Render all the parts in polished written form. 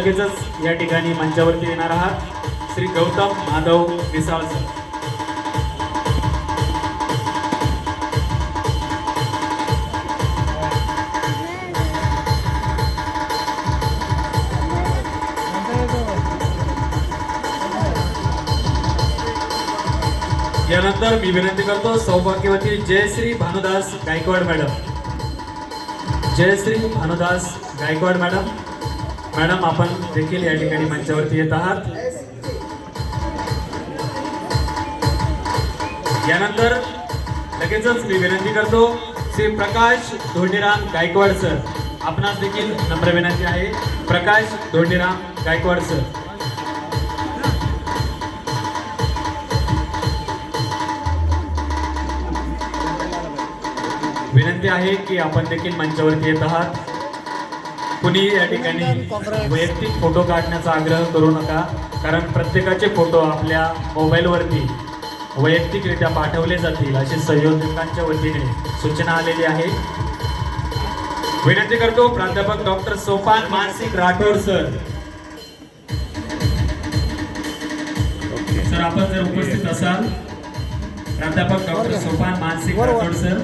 लगेचच या ठिकाणी मंचावरती येणार आहात श्री गौतम माधव मिसाळ सर. यानंतर मी विनंती करतो सौभाग्यवती Jayashree Bhanudas Gaikwad madam. Jayashree Bhanudas Gaikwad madam. Madam आपण देखील या ठिकाणी मंचावरती येत आहात. यानंतर लगेचच मी विनंती करतो श्री प्रकाश धोंडीराम गायकवाड सर. आपणास देखील नम्र विनंती आहे प्रकाश धोंडीराम गायकवाड सर. विनंती आहे की आपण देखील मंचावरती येत आहात. कुणी या ठिकाणी वैयक्तिक फोटो काढण्याचा आग्रह करू नका, कारण प्रत्येकाचे फोटो आपल्या मोबाईलवरती वैयक्तिकरित्या पाठवले जातील अशी संयोजकांच्या वतीने सूचना आलेली आहे. विनंती करतो प्राध्यापक डॉक्टर सोपान मानसिक राठोड सर. सर आपण जर उपस्थित असाल प्राध्यापक डॉक्टर सोपान मानसिक राठोड सर.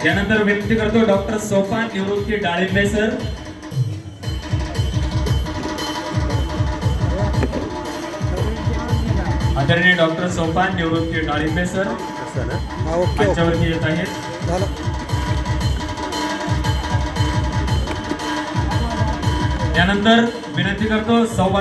यानंतर विनंती करतो डॉक्टर सोपान निवृत्ती डाळिंबे सर. आदरणीय डॉक्टर सोपान निवृत्ती डाळिंबे सर मंचावरती येत आहेत. यानंतर विनंती करतो सौभाग्य